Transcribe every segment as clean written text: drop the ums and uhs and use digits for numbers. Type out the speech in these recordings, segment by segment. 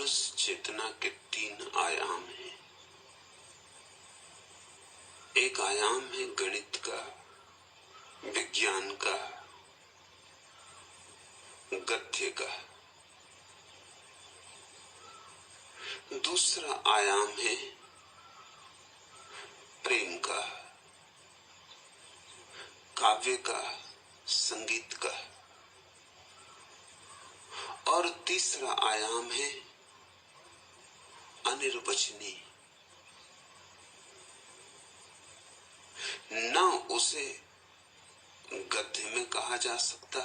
पुरुष चेतना के 3 आयाम हैं। एक आयाम है गणित का, विज्ञान का, गद्य का। दूसरा आयाम है प्रेम का, काव्य का, संगीत का। और तीसरा आयाम है अनिर्वचनीय। न उसे गद्य में कहा जा सकता,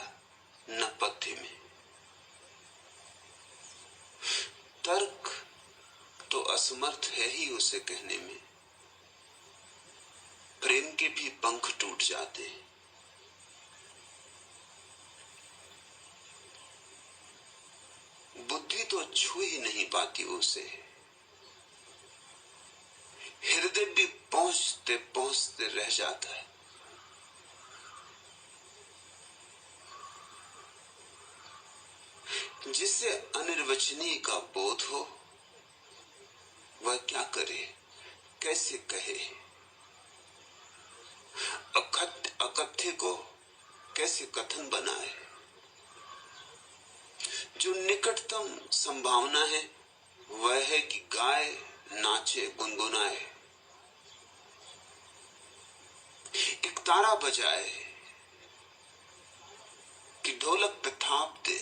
न पद्य में। तर्क तो असमर्थ है ही उसे कहने में। प्रेम के भी पंख टूट जाते हैं। बुद्धि तो छू ही नहीं पाती उसे। हृदय भी पहुंचते पहुंचते रह जाता है। जिसे अनिर्वचनीय का बोध हो वह क्या करे, कैसे कहे, अकथ्य को कैसे कथन बनाए। जो निकटतम संभावना है वह है कि गाए, नाचे, गुनगुनाए, एक तारा बजाए, कि ढोलक पे थाप दे,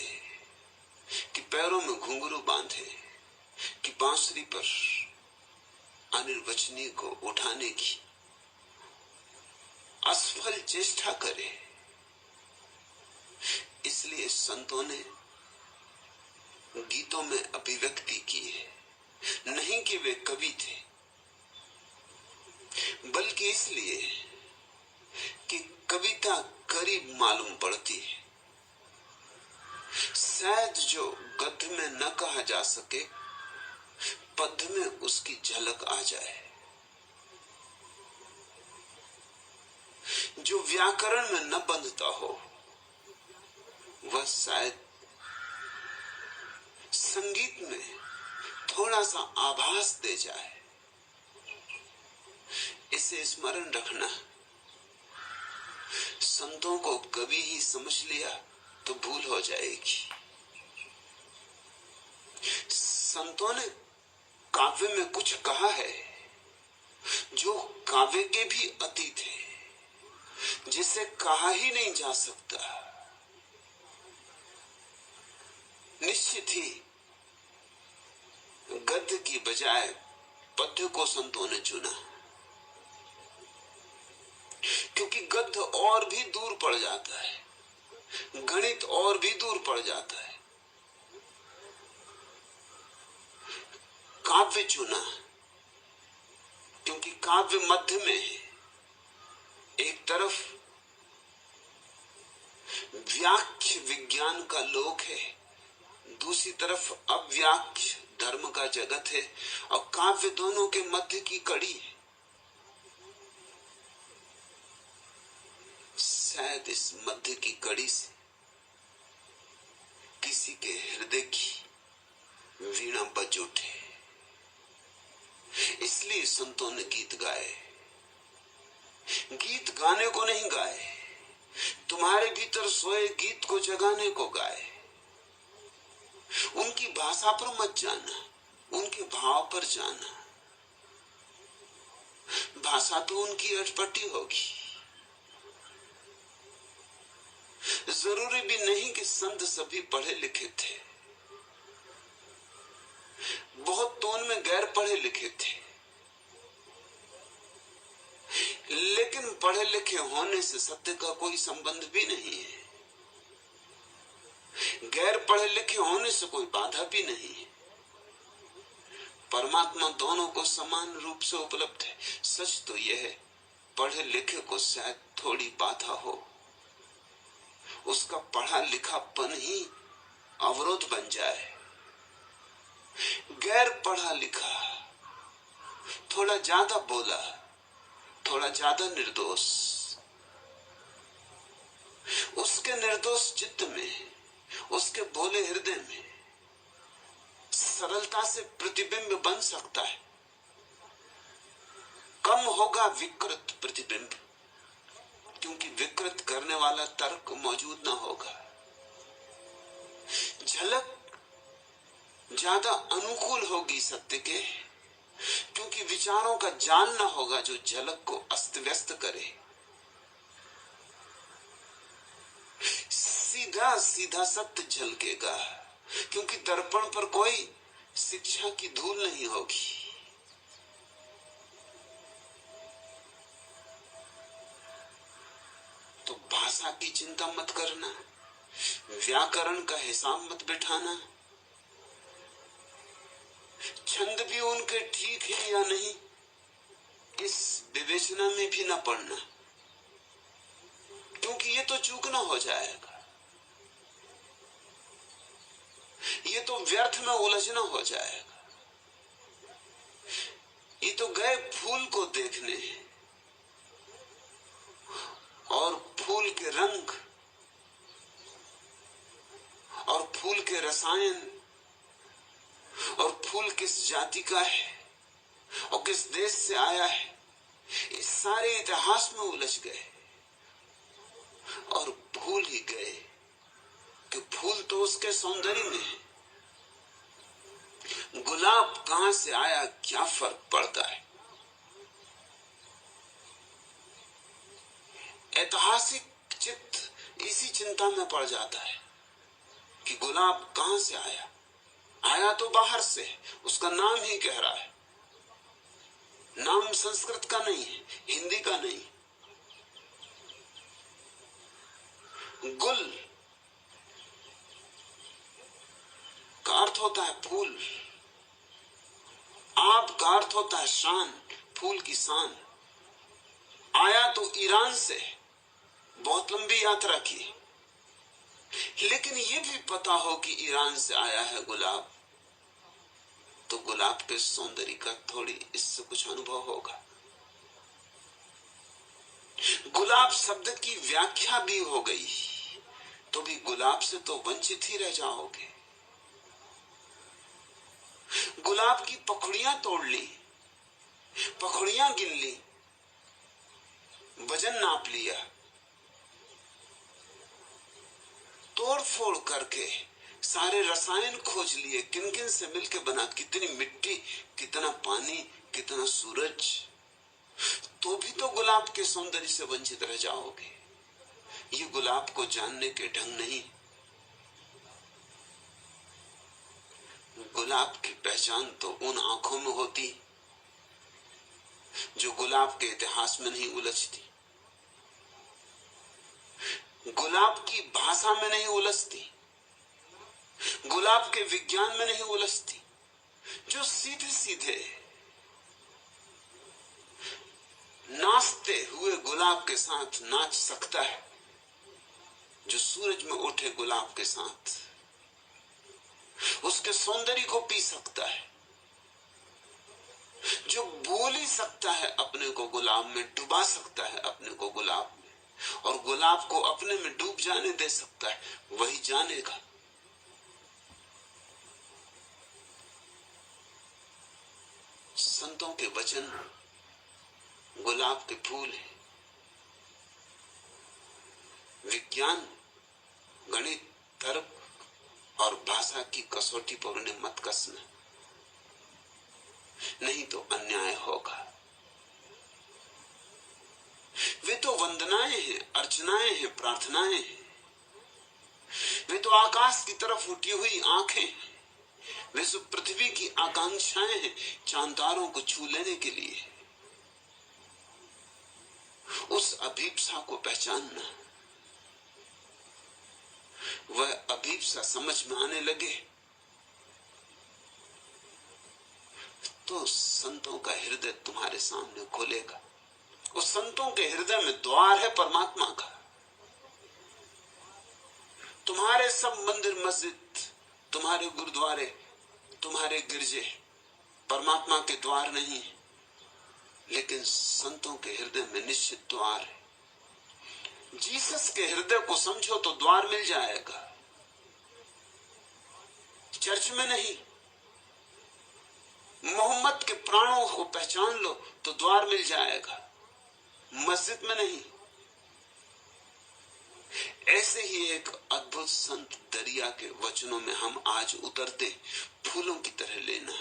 कि पैरों में घुंघरू बांधे, कि बांसुरी पर अनिर्वचनीय को उठाने की असफल चेष्टा करे। इसलिए संतों ने गीतों में अभिव्यक्ति की है। नहीं कि वे कवि थे, बल्कि इसलिए कि कविता करीब मालूम पड़ती है। शायद जो गद्य में न कहा जा सके, पद्य में उसकी झलक आ जाए। जो व्याकरण में न बंधता हो वह शायद संगीत में थोड़ा सा आभास दे जाए। इसे स्मरण रखना। संतों को कवि ही समझ लिया तो भूल हो जाएगी। संतों ने काव्य में कुछ कहा है जो काव्य के भी अतीत है, जिसे कहा ही नहीं जा सकता। निश्चित ही गद्य की बजाय पद्य को संतों ने चुना, क्योंकि गद्य और भी दूर पड़ जाता है, गणित और भी दूर पड़ जाता है। काव्य चुना क्योंकि काव्य मध्य में है। एक तरफ व्याख्य विज्ञान का लोक है, दूसरी तरफ अव्याख्य धर्म का जगत है, और काव्य दोनों के मध्य की कड़ी है। शायद इस मध्य की कड़ी से किसी के हृदय की वीणा बज उठे। इसलिए संतों ने गीत गाए। गीत गाने को नहीं गाए, तुम्हारे भीतर सोए गीत को जगाने को गाए। उनकी भाषा पर मत जाना, उनके भाव पर जाना। भाषा तो उनकी अटपटी होगी। जरूरी भी नहीं कि संत सभी पढ़े लिखे थे। बहुत तो उनमें गैर पढ़े लिखे थे, लेकिन पढ़े लिखे होने से सत्य का कोई संबंध भी नहीं है। गैर पढ़े लिखे होने से कोई बाधा भी नहीं है। परमात्मा दोनों को समान रूप से उपलब्ध है। सच तो यह है, पढ़े लिखे को शायद थोड़ी बाधा हो, उसका पढ़ा लिखापन ही अवरोध बन जाए। गैर पढ़ा लिखा थोड़ा ज्यादा बोला, थोड़ा ज्यादा निर्दोष, उसके निर्दोष चित्त में, उसके भोले हृदय में सरलता से प्रतिबिंब बन सकता है, कम होगा विकृत प्रतिबिंब, क्योंकि विकृत करने वाला तर्क मौजूद ना होगा। झलक ज्यादा अनुकूल होगी सत्य के, क्योंकि विचारों का जाल ना होगा जो झलक को अस्त व्यस्त करे। सीधा सीधा सत्य झलकेगा, क्योंकि दर्पण पर कोई शिक्षा की धूल नहीं होगी। तो भाषा की चिंता मत करना, व्याकरण का हिसाब मत बिठाना, छंद भी उनके ठीक है या नहीं इस विवेचना में भी न पड़ना, क्योंकि ये तो चूकना हो जाएगा, ये तो व्यर्थ में उलझना हो जाएगा। ये तो गए फूल को देखने और फूल के रंग और फूल के रसायन और फूल किस जाति का है और किस देश से आया है, इस सारे इतिहास में उलझ गए और भूल ही गए कि फूल तो उसके सौंदर्य में है। गुलाब कहां से आया क्या फर्क पड़ता है। ऐतिहासिक चित्त इसी चिंता में पड़ जाता है कि गुलाब कहां से आया। आया तो बाहर से, उसका नाम ही कह रहा है। नाम संस्कृत का नहीं है, हिंदी का नहीं। गुल का अर्थ होता है फूल, आप का अर्थ होता है शान, फूल की शान। आया तो ईरान से, बहुत लंबी यात्रा की, लेकिन यह भी पता हो कि ईरान से आया है गुलाब, तो गुलाब के सौंदर्य का थोड़ी इससे कुछ अनुभव होगा। गुलाब शब्द की व्याख्या भी हो गई तो भी गुलाब से तो वंचित ही रह जाओगे। गुलाब की पखुड़ियां तोड़ ली, पखुड़ियां गिन ली, वजन नाप लिया, तोड़ फोड़ करके सारे रसायन खोज लिए, किन किन से मिलके बना, कितनी मिट्टी, कितना पानी, कितना सूरज, तो भी तो गुलाब के सौंदर्य से वंचित रह जाओगे। ये गुलाब को जानने के ढंग नहीं। गुलाब की पहचान तो उन आंखों में होती जो गुलाब के इतिहास में नहीं उलझती, गुलाब की भाषा में नहीं उलझती, गुलाब के विज्ञान में नहीं उलझती, जो सीधे सीधे नाचते हुए गुलाब के साथ नाच सकता है, जो सूरज में उठे गुलाब के साथ उसके सौंदर्य को पी सकता है, जो बोल ही सकता है अपने को गुलाब में, डुबा सकता है अपने को गुलाब में, और गुलाब को अपने में डूब जाने दे सकता है, वही जानेगा। संतों के वचन गुलाब के फूल है। विज्ञान, गणित, तर्क और भाषा की कसौटी पर उन्हें मत कसना, नहीं तो अन्याय होगा। वे तो वंदनाएं हैं, अर्चनाएं हैं, प्रार्थनाएं हैं। वे तो आकाश की तरफ उठी हुई आंखें हैं, वे सब पृथ्वी की आकांक्षाएं हैं, चांद तारों को छू लेने के लिए। उस अभीप्सा को पहचानना, वह अभीप्सा समझ में आने लगे तो संतों का हृदय तुम्हारे सामने खोलेगा। उस संतों के हृदय में द्वार है परमात्मा का। तुम्हारे सब मंदिर, मस्जिद, तुम्हारे गुरुद्वारे, तुम्हारे गिरजे परमात्मा के द्वार नहीं है, लेकिन संतों के हृदय में निश्चित द्वार है। जीसस के हृदय को समझो तो द्वार मिल जाएगा। चर्च में नहीं, मोहम्मद के प्राणों को पहचान लो तो द्वार मिल जाएगा, मस्जिद में नहीं। ऐसे ही एक अद्भुत संत दरिया के वचनों में हम आज उतरते, फूलों की तरह लेना,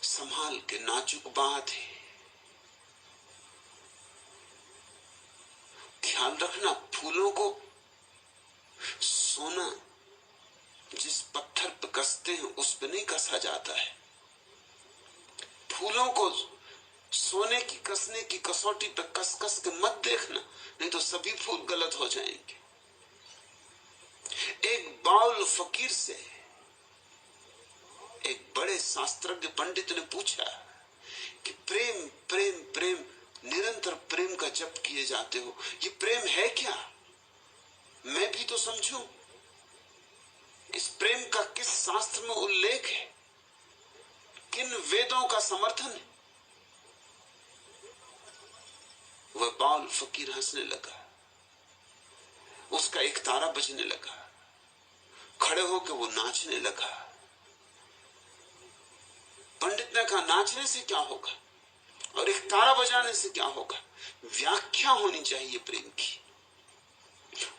संभाल के, नाजुक बात है, ख्याल रखना। फूलों को सोना जिस पत्थर पे कसते हैं उस पे नहीं कसा जाता है। फूलों को सोने की कसने की कसौटी पे कस कस के मत देखना, नहीं तो सभी फूल गलत हो जाएंगे। एक बाउल फकीर से एक बड़े शास्त्रज्ञ पंडित ने पूछा कि प्रेम प्रेम प्रेम, निरंतर प्रेम का जप किए जाते हो, ये प्रेम है क्या? मैं भी तो समझूं, इस प्रेम का किस शास्त्र में उल्लेख है, किन वेदों का समर्थन है? वह बाउल फकीर हंसने लगा, उसका एक तारा बजने लगा, खड़े होकर वो नाचने लगा। पंडित ने कहा, नाचने से क्या होगा और एक तारा बजाने से क्या होगा? व्याख्या होनी चाहिए प्रेम की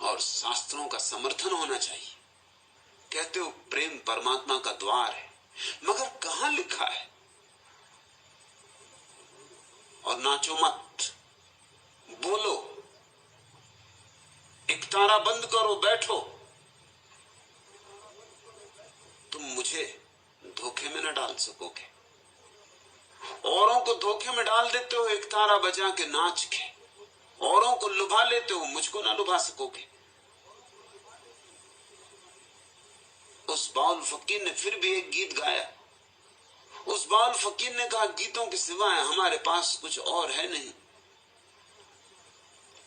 और शास्त्रों का समर्थन होना चाहिए। कहते हो प्रेम परमात्मा का द्वार है, मगर कहां लिखा है? और नाचो मत, बोलो, एक तारा बंद करो, बैठो। तुम मुझे धोखे में न डाल सकोगे, औरों को धोखे में डाल देते हो एक तारा बजा के, नाच के, औरों को लुभा लेते हो, मुझको ना लुभा सकोगे। उस बाउल फकीर ने फिर भी एक गीत गाया। उस बाउल फकीर ने कहा, गीतों के सिवाय हमारे पास कुछ और है नहीं,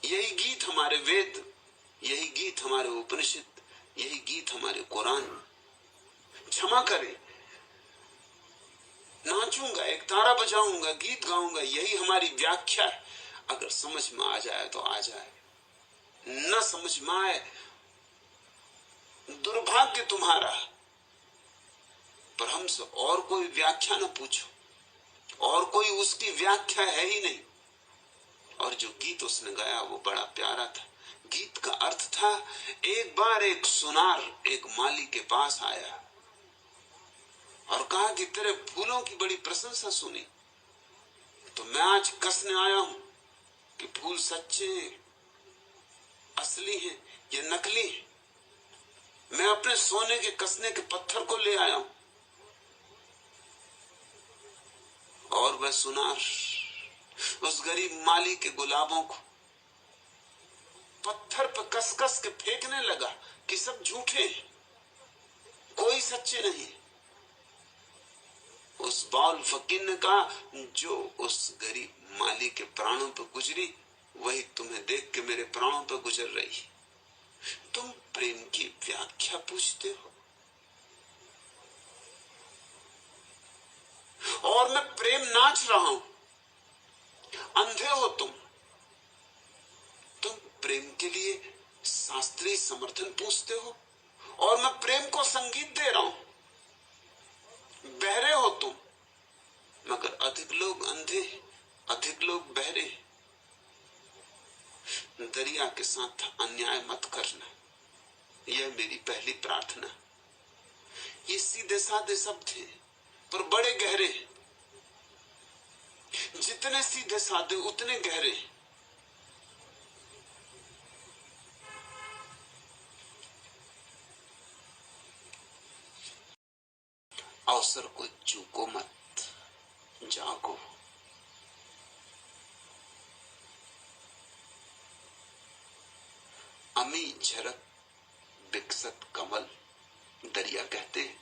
यही गीत हमारे वेद, यही गीत हमारे उपनिषद, यही गीत हमारे कुरान। क्षमा करें, नाचूंगा, एक तारा बजाऊंगा, गीत गाऊंगा, यही हमारी व्याख्या है। अगर समझ में आ जाए तो आ जाए, न समझ में आए दुर्भाग्य तुम्हारा। पर हमसे और कोई व्याख्या न पूछो, और कोई उसकी व्याख्या है ही नहीं। और जो गीत उसने गाया वो बड़ा प्यारा था। गीत का अर्थ था, एक बार एक सुनार एक माली के पास आया और कहा कि तेरे फूलों की बड़ी प्रशंसा सुनी, तो मैं आज कसने आया हूं कि फूल सच्चे हैं, असली हैं या नकली हैं। मैं अपने सोने के कसने के पत्थर को ले आया हूं। और वह सुनार उस गरीब माली के गुलाबों को पत्थर पर कस कस के फेंकने लगा कि सब झूठे हैं, कोई सच्चे नहीं। उस बाउल फकीर ने कहा, जो उस गरीब माली के प्राणों पर गुजरी वही तुम्हें देख के मेरे प्राणों पर गुजर रही। तुम प्रेम की व्याख्या पूछते हो और मैं प्रेम नाच रहा हूं। अंधे हो तुम प्रेम के लिए शास्त्रीय समर्थन पूछते हो और मैं प्रेम को संगीत दे रहा हूं। बहरे हो तुम, मगर अधिक लोग अंधे, अधिक लोग बहरे। दरिया के साथ अन्याय मत करना, यह मेरी पहली प्रार्थना। ये सीधे साधे शब्द हैं पर बड़े गहरे, जितने सीधे साधे उतने गहरे। अवसर को चूको मत, जागो। अमी झरक विकसत कमल, दरिया कहते हैं।